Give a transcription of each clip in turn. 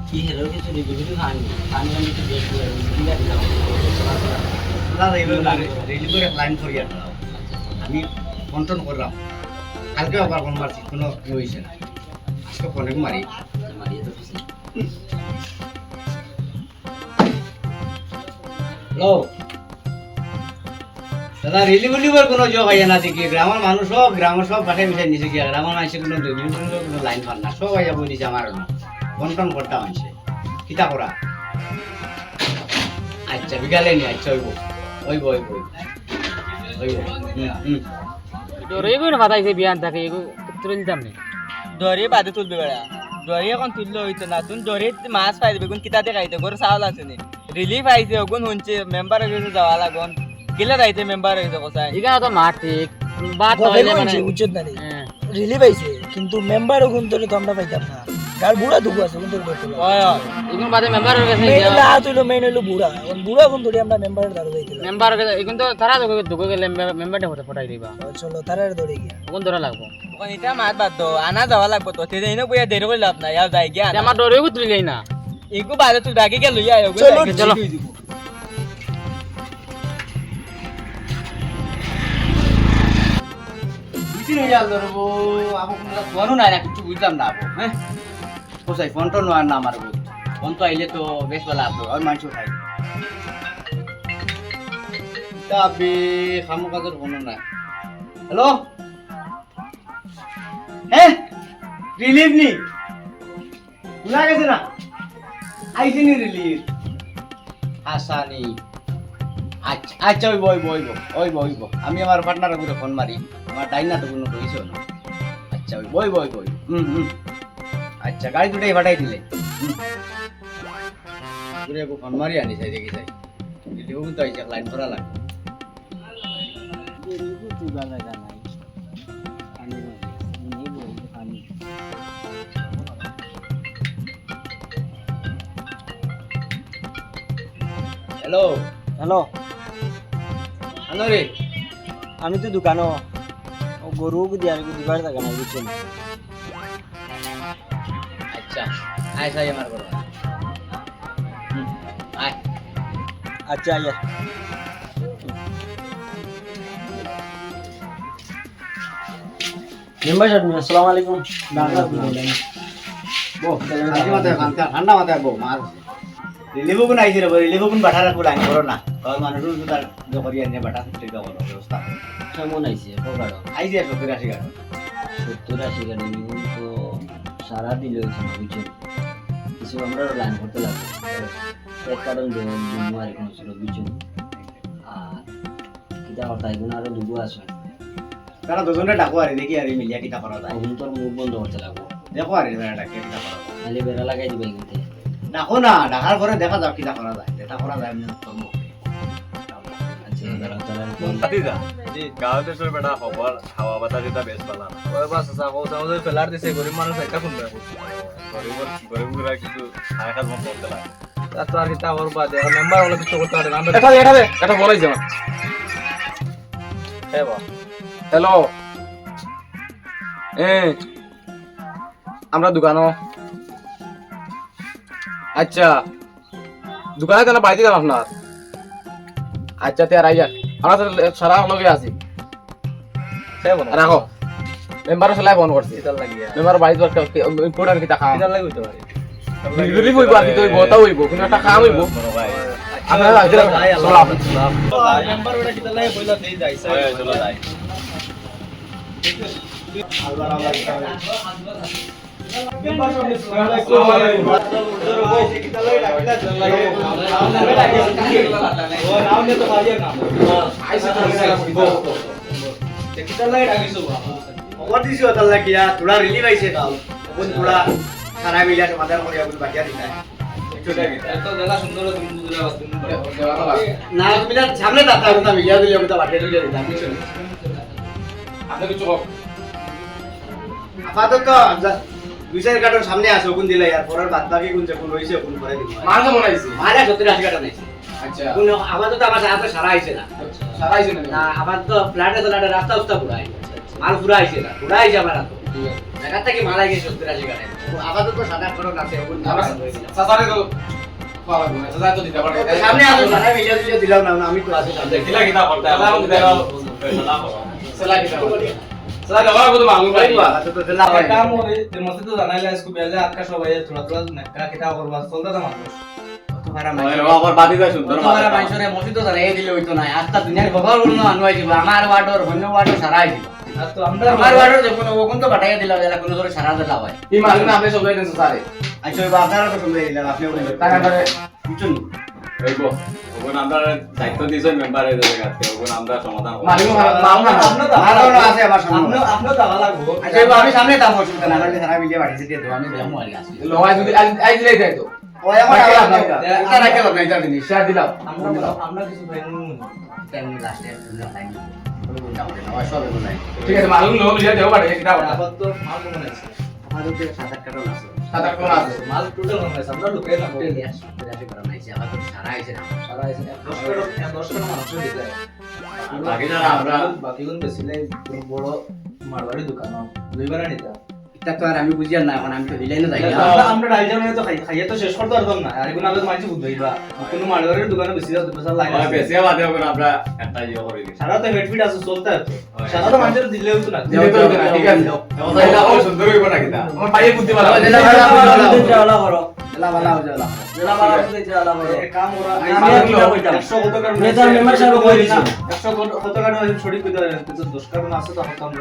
কি হেরো কিছু রিভিউ খানি খানি আমি তো বেশ দিয়া দিলাম দাদা এইবার রেডি করে লাইন করিয়া দাও আমি কন্ট্রোল করলাম কালকে আবার ফোন মারছি কোনো ইয়ে হয়েছে না আজকে ফোনে মারি মারিয়ে তো খুশি হ্যালো দাদা রিলিভিলিভার কোনো জব হয় না দেখি গ্রামের সব পাঠাই মিশাই নিছে কি গ্রামের মানুষের কোনো রিলিভিলিভার কোনো লাইন পান না সব আইয়া বই নিছে আমার না কন্ট্রোল করতে মানুষে কিতা করা আচ্ছা বিকালে নি আচ্ছা ওইব ডরে কই না বাতাইছে বিয়ান থাকে এগো তুলে দিতাম নি ডরে বাদে তুলবে বেড়া ডরে এখন তুললে হইতো না তুই ডরে মাছ পাই দেবে কোন কিতাতে খাইতে ঘরে চাউল আছে নি রিলিফ আইছে ওগুন শুনছে মেম্বার হইছে যাওয়া লাগন গিলা যাইতে মেম্বার হইছে কোথায় এখানে তো মাঠ ঠিক বাদ হইলে মানে উচিত না রিলিভ আইছে কিন্তু মেম্বার ওখান ধরে তো আমরা পাইতাম না কার বুড়া দুগু আছে ওখান ধরে ওই এখন বাদে মেম্বার হয়ে গেছে মেন লা তুইলো মেন হইলো বুড়া বুড়া ওখান ধরে আমরা মেম্বারের দাঁড় যাইতাম মেম্বার হয়ে গেছে এখন তো তারা দুগো গেলে মেম্বারটা হতে ফটাই দিবা চলো তারার ধরে গিয়া কোন ধরে লাগবো ওখানে এটা মাছ বাদ দো আনা যাওয়া লাগবো তো তেনে ইনো বইয়া দেরি করে লাভ নাই আর যাই গিয়া আমার ডরে কো তুলি না এগো বাদে তুই ডাকে গেল ইয়া ওগো চলো বুঝিনি যাল ধরবো আবো কোনো ফোনও নাই না কিছু বুঝলাম না আবো হ্যাঁ কোথায় ফোন টোন আর না আমার ফোন তো আইলে তো বেশ ভালো আসবো আর মানুষ খাই তবে খামো কাজের ফোনও নাই হ্যালো হ্যাঁ রিলিভ নি ভুলা গেছে না আইসি নি রিলিভ আসানি আচ্ছা আচ্ছা ওইব আমি আমার পার্টনারের উপরে ফোন মারি আমার ডাইনা তো কোনো কইছো না আচ্ছা ওইব আচ্ছা গাড়ি দুটাই পাঠাই দিলে ঘুরে ফোন মারি আনি চাই দেখি যাই দিলেও কিন্তু আইসা লাইন করা লাগবে হ্যালো হ্যালো হ্যালো রে আমি তো দোকানও ও গরু দিয়ে আর দুবার থাকা না বুঝছেন আচ্ছা আয় সাই আমার ঘর আয় আচ্ছা আইয়া মেম্বার সাহেব আসসালামু আলাইকুম বো ঠান্ডা মাথায় বো মার রিলিভ কোন আইছে রে রিলিভ কোন বাটা রাখবো লাইন করো না কারণ মানুষের তো তার জকরি আনে বাটা ঠিক করো ব্যবস্থা কেমন আইছে কগাড়ো আইছে 70 80 গাড়ি 70-80 গাড়ি নিউন তো সারা দিলে হইছে না বুঝছো কিছু আমরা লাইন করতে লাগবে এক কারণ জন্য আর কোন ছিল বুঝছো আর কিটা হতাই গুণ আরো দুগো আছে তারা দুজনে ডাকো আর দেখি আর মিলিয়া কিটা করা যায় এখন তোর মুখ বন্ধ করতে লাগবো দেখো আর এরা ডাকে কিটা করা যায় খালি বেড়া লাগাই দিবে কিন্তু ডাকো না ডাকার পরে দেখা যাক কিটা করা যায় যেটা করা যায় আমি করব আচ্ছা বেড়া তারা পাতিদা জি গাঁৱতে তোৰ বেটা খবৰ হাৱা বতাহ যেতিয়া বেছ পালা ওই বাছ চাকো চাকো পেলাৰ দিছে গৰীব মানুহ চাইটা কোন গৰীবরা কিছু খাই খাল মন করতে লাগে তো আর কিতা করবা দে মেম্বার হলো কিছু করতে পারে আমরা এটা বলাই যাও হে বা হ্যালো আমরা দোকানও আচ্ছা দোকানে তাহলে বাইতে যান আপনার আচ্ছা তে আর আইয়া আমরা তো সারা লগে আছি হে বনা রাখো মেম্বার সলাই ফোন করছি ইতাল লাগিয়া মেম্বার বাইতে ইম্পর্টেন্ট কি টাকা ইতাল লাগি হইতে পারে রিলিফ হইব আর কি তো হইব তা হইব কোনো একটা কাম হইব বড় ভাই আপনারা আইতে চলো মেম্বার ওটা কিতাল লাগে কইলা দেই যাইছে চলো যাই খবর দিছো তার লাগিয়া তোরা রিলিভ আইছে কাল কোন তোরা সারা মিলিয়া সমাধান করিয়া কোন বাকিয়া দিতা না তুমি না সামনে দাতা কথা মিলিয়া দিলে আমি তো বাকিয়া দিলে দিতাম কিছু না আপনি কিছু হোক আপাতত দুই চার কার্টন সামনে আছে কোন দিলে আর পরের বাদ বাকি কোন যে কোন রইছে কোন করে দিব মার কেমন আইছে মারা 70-80 কার্টন আইছে আচ্ছা কোন আপাতত আমার সাথে সারা আইছে না সারা আইছে না আপাতত ফ্ল্যাটে রাস্তা উস্তা পুরা আইছে মাল পুরা আইছে না পুরা আইছে আমার হাতে জায়গা থেকে মারা গেছে 70-80 গাড়ি আপাতত সাদা করো আছে ওগুন সাসারে তো পাওয়া লাগবে না সাসা তো দিতে পারে সামনে আসো সাদা ভিডিও দিলাম না আমি তো আছি সামনে কিলা কিতা করতে সালা হবে দিতে দাও ফেসলা করো সালা দিতে সালা দেওয়া কত মালুম ভাই তো দিলা ভাই काम हो रही है मस्ती तो जाना है इसको पहले आपका शो भाई थोड़ा थोड़ा नक्का किताब और बस चलता था मानो তোমারা ও আবার বাদি যায় সুন্দর তোমারা মাইশরে মসজিদ তো জানাই দিলে হইতো না আজটা দুনিয়ার খবর হলো না আনবাই দিব আমার ওয়ার্ডর অন্য ওয়ার্ডর সারাই দিব आज तो अंदर আমার ওয়ার্ডর যখন ওগুন তো পাঠাইয়া দিলাম এলা কোন ধরে সারা দিলা ভাই এই মালুম আপনি সবাই দেন সাসারে আচ্ছা ওই আপনারা তো শুনলে দিলাম আপনি বলেন টাকা করে বুঝুন এইব ওগুন আমরা দায়িত্ব দিয়েছে মেম্বারে দেবে কাছে ওগুন আমরা সমাধান করব মালুম মালুম না ভালো আছে আমার সামনে आपने दावा लागो আচ্ছা এবার আমি সামনে দাম অসুবিধা না আমি সারা ভিডিও পাঠিয়েছি দিয়ে দেবো আমি দেবো আর আসি লওয়াই যদি আই দিলেই যাইতো ওই আমার টাকা লাগবে এটা রাখে লাগবে এটা দিন শেয়ার দিলাম আমরা কিছু ভাই নুন টাইম লাস্টে টাইম সব এগুলো নাই ঠিক আছে মালুম লো লিয়া দেও পারে কিটা আবার তো মাল মনে আছে আমাদের যে 7-8 কারণ আছে সাদা কোন আছে মাল টোটাল মনে আছে আমরা লুকাই না হোটেল ইয়াস রাজি করা নাই আমার তো সারা আইছে না সারা এসে 10 টাকা মানুষ দিতে বাকি যারা আমরা বাকি কোন বেশি লাই বড় মারবাড়ি দোকান দুইবার নিতা এটা তো আর আমি বুঝি না এখন আমি তো দিলাই না যাই আমরা ডাইজার তো খাইয়ে তো শেষ করতে পারতাম না আর এগুলো আগে মাইছি বুঝবাইবা কোনো মারবাড়ির দোকানে বেশি পয়সা লাইন ওই বেশি বাদে ওগুন আমরা একটা ইয়ে করে দিই সারা তো হেডফিট আছে চলতে আছে সারা তো মানুষের দিলে হতো না দিলে তো না ঠিক আছে এটা ও সুন্দর হইব না কিতা আমার পাইয়ে বুদ্ধি ভালো জেলা ভাড়া করো জেলা ভাড়া জেলা জেলা বাবা দিতে আলা করো কাম ওরা আমি আর কিটা কইতাম 100 কত কারণ নেতার মেম্বার সাহেব কই দিছে 100 কত কারণ ছড়ি কইতে তো 10 কারণ আছে তো আমরা আমরা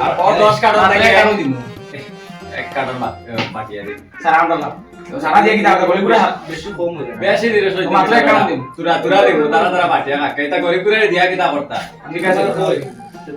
আর ও 10 কার্টন থেকে কেন দিব এক কার্টন বাকি আছে স্যার আমরা লাভ সারা দিয়ে কিটা বলি পুরো বেশি কম হয়ে বেশি দিলে সই মাত্র এক কার্টন দিন তুরা তুরা দিব তারা তারা বাটিয়া কাকে এটা গরি করে দিয়া কিতা করতা ঠিক আছে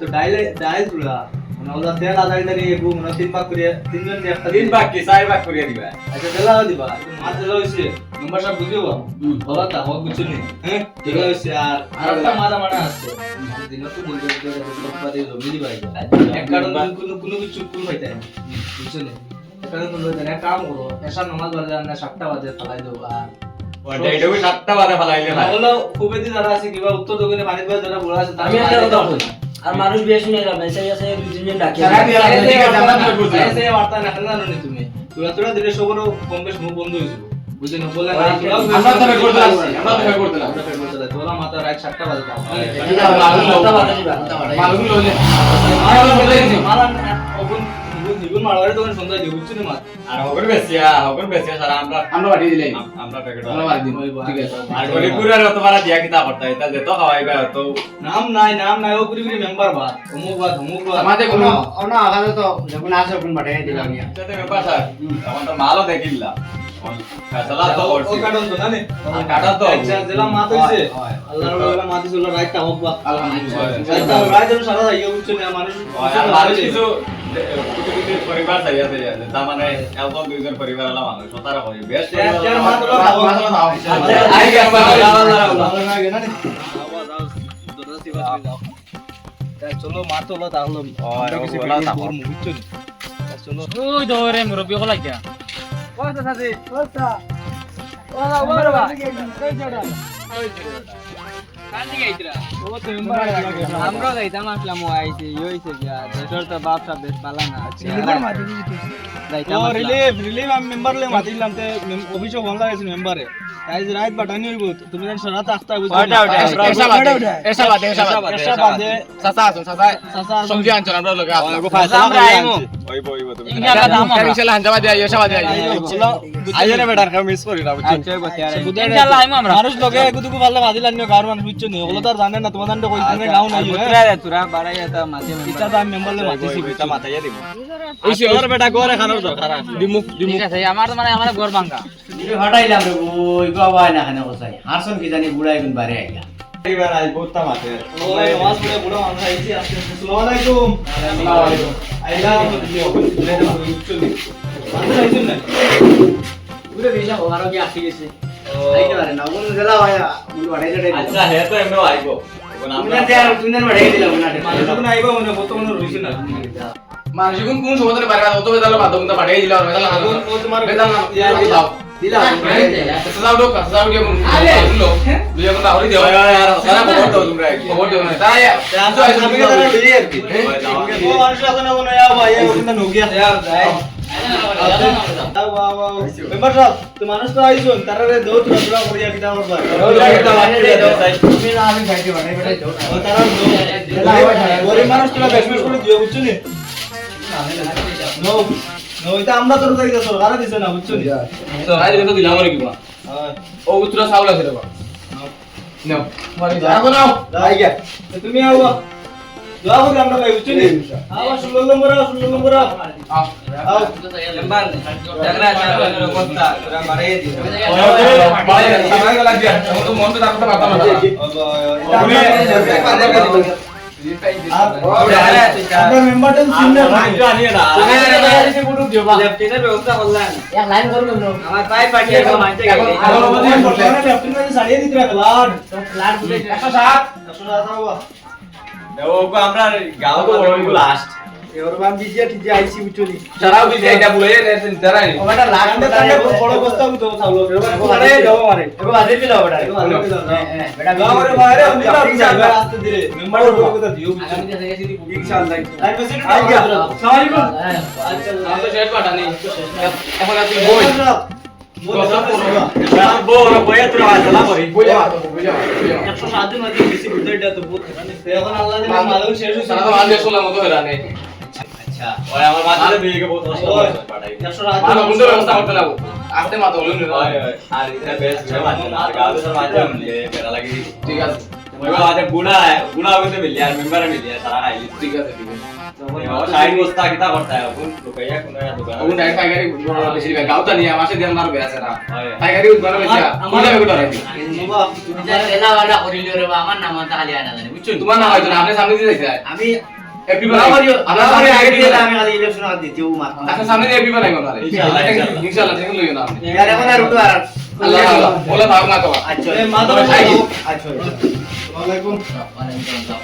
তো ডাইল তুলা মানে ওলা তেল আদায় দাঁড়ি এগু মানে 3 ভাগ করে তিনজন দিয়ে একটা তিন বাকি চার বাক করিয়া দিবা আচ্ছা তেলা দিবা মাছ তেলা হইছে মেম্বার সাহেব বুঝিও বলা তা হোক বুঝছো নি হ্যাঁ তেলা হইছে আর আরেকটা মাথা মানা আছে দিন তো দিন সব পাতে জমি দিবা এক কারণ কোনো কিছু কোন হইতা বুঝছো নি কারণ কোন হইতা না কাম করো এসা নামাজ বাজে না 7টা বাজে ফলাই দাও আর ওটা এটা 7টা বাজে ফলাইলে না হলো খুবেদি যারা আছে কিবা উত্তর দক্ষিণে পানি পাওয়া যারা বড় আছে আমি একটা কথা বলি আর মানুষ বেশি নেই মেসেজ আছে দুই তিনজন ডাকি সারা দিয়ে ঠিক আছে আমরা তো বুঝলাম এসে বার্তা না খানা জানো নি তুমি তোরা তোরা দিলে সবরো কম বেশ মুখ বন্ধ হইছিল বুঝছেন বলে আমরা তো বের করতে লাগছি আমরা তো বের করতে লাগছি তোরা মাথা রাত 7টা বাজে দাও মালুম লো যে নিগুন মারবারে দোকান সন্ধ্যা দিয়ে বুঝছো না আর হগর বেশিয়া সারা আমরা আমরা বাড়ি দিলাই আমরা প্যাকেট আমরা বাড়ি দিন ঠিক আছে আর গরি পুরার তোমারা দিয়া কিতা করতা এটা যেত খাওয়াইবা তো নাম নাই ও পুরি মেম্বার বাদ অমুক বাদ আমাদের কোনো অন্য আগাতে তো যখন আসে কোন পাঠিয়ে দিলাম ইয়া এটাতে ব্যাপার স্যার এখন তো মালও দেখিলা ফেসলা তো ও করছি কাটন তো না নে আর কাটা তো আচ্ছা জেলা মাত হইছে আল্লাহর ওয়ালা মাত হইছে রাইট তা হোক বা আলহামদুলিল্লাহ রাইট সারা যাইয়া বুঝছো না মানুষ আর মানুষ কিছু কিছু পরিবার চাইয়া চাইয়া তার মানে একজন দুইজন পরিবার আলা মানুষ তারা হয় বেশ আই গেল চলো মাতো লো তাহলে চলো ওই দৌড়ে মুরব্বী হলাই গিয়া আমরা যাইতাম আসলাম ও আইছে ইইছে গিয়া দেশর তো বাপটা বেশ পালা না আছে যাইতাম রিলিভ আমি মেম্বার লে মাতিলাম তে অভিযোগ বন্ধ আছে মেম্বারে আজ রাত বাটানি হইব তুমি জান সারা তাখতা বুঝছো এসা বাদে সাসা আসুন সাসা সমজি আনছন আমরা লগে আসলাম আমরা আইমু ওইব ওইব তুমি ইনশাআল্লাহ হানজাবা দেয়া এসা বাদে আইজনে বেটার কাম মিস করি না বুঝছো ইনশাআল্লাহ আইমু আমরা মানুষ লগে এগুদুকু ভালো বাদিলান নিও গার মানুষ বুঝছো নি ওগুলো তো আর জানেন না তোমাদের তো কইতে গাও নাই তুরা বাড়াই এটা মাঝে ইটা তো আমি মেম্বার লে মাতিছি এটা মাথায় দিব ওইসে ওর বেটা ঘরে খানোর দরকার দিমু ঠিক আছে আমার মানে আমার ঘর ভাঙা হটাইলাম রে বই বাবা না খানে বসাই হারসন কি জানি বুড়াই গুন বারে আইলা এবার আই বহুত মাতে ওই নামাজ পড়ে বুড়ো মানুষ আইছি আসসালামু আলাইকুম আইলা বুঝছো নি মানুষ আইছেন না পুরো বিশা ওহারো কি আসি গেছে আইতে পারে না কোন জেলা ভাইয়া কোন বাড়াই জড়াই আচ্ছা হে তো এমনো আইবো এখন আমরা আমরা দেয়ার তুইনের বাড়াই দিলাম না মানুষ যখন আইবা মনে বর্তমানে রইছে না মানুষ কোন সময় পারে অত বেদাল বাদ কিন্তু পাঠিয়ে দিলাম বেদাল ও তোমার বেদাল না ইয়া দাও দিলাম সাজাও দো সাজাও কি কোন লো লিয়া কোন আউরি দেও সারা খবর দাও তোমরা খবর দাও না তাই আমি তো তারা লই আর কি ও মানুষ আছে না মনে হয় ভাই ওখানে নোকিয়া यार जाए মেম্বার সাহেব তো মানুষ তো আইছুন তারা দেও তো পুরো করিয়া কিটা করবা তুমি না আমি খাইতে পারি বেটাই দাও ও তারা গরিব মানুষ তো বেশমেশ করে দিও বুঝছো নি নো নো এটা আমরা তোর থেকে সরকার দিছে না বুঝছো নি তাই তো দিলাম আর কি বা ও উত্তরা সাউল আছে রে বা নাও মারি যাও নাও যাই গা তুমি আও দোয়া করে আমরা ভাই বুঝছো নি আও 16 নম্বর আও 16 নম্বর আও আও नंबर झगड़ा चालू है कोता पूरा मारे दी ভাই সামাই গলা দিয়া তো মন তো তাকতে পারতাম না আমরা মেম্বারটা সিনিয়র लेफ्टिनेंट व्यवस्था করলেন এক লাইন করব না আমার পাই পাঠিয়ে গো মানতে গেল এখন আমাদের বর্তমানে ক্যাপ্টেন মানে সারিয়ে দিতে হবে লাড লাট বুঝে 107 আও দেখো আমরা গাঁও তো বড় লাস্ট এবার বাম বিজিয়া ঠিক আইসি বুঝছো নি সারাও দিছে এটা বুলে তারাই ওটা লাগাতে তাকে বড় বস্তা তো চাউল আরে যাও মারে এগো বাজে দিলো ওটা এগো বাজে দিলো বেটা গাও করে বাইরে আমি যাবে রাস্তা ধীরে মেম্বার বড় কথা দিও আমি কাছে গেছি দি ইনশাআল্লাহ আই প্রেসিডেন্ট আই গয়া আসসালামু আলাইকুম আমি তো শেষ পাটা নেই এখন তুই বই বড় বইয়া তোরা আসলা পরে বই যা বই যা 107 দিন আগে বেশি বুঝাইটা তো বহুত এখন আল্লাহ জানে মালুম শেষ হইছে সারা তো আনলে শুনলাম তো হেরা নেই अच्छा और हमारे माता भी के बहुत कष्ट है पढ़ाई 107 ভালো বন্ধু ব্যবস্থা করতে লাগো আসতে মাথা হলো না আর इतना बेस्ट है माता गांव से माता मिले मेरा लगी ঠিক আছে मेरे को आज बूढ़ा है बूढ़ा हो तो मिल गया मेंबर मिल गया सारा खाई ঠিক আছে ঠিক আছে और साइड दोस्ता कितना करता है अपन रुपया कोना दुकान ওগুন ডাইরেক্ট পাইকারি বেশি গাওতা নিয়ে আমাসে দেন মার বেছে না হয়। পাইকারি উদ্ধার বেশি আমরা বেগুন রাখি বাবা তুমি যা এলাওয়ালা করিল রে বা আমার নাম তা খালি আনা জানি বুঝছো তোমার নাম হয়তো না আপনি সামনে দিয়ে যাইছে আমি এপি বানাই আমরা সামনে আগে দিয়ে আমি খালি ইলেকশন আদি দিও মাত আপনি সামনে দিয়ে এপি বানাই মারে ইনশাআল্লাহ, ইনশাআল্লাহ ঠিক লইও না আপনি यार এখন আর উঠো আর আল্লাহ আল্লাহ বলে থাক না তো আচ্ছা মাদা আচ্ছা আসসালামু আলাইকুম ওয়ালাইকুম আসসালাম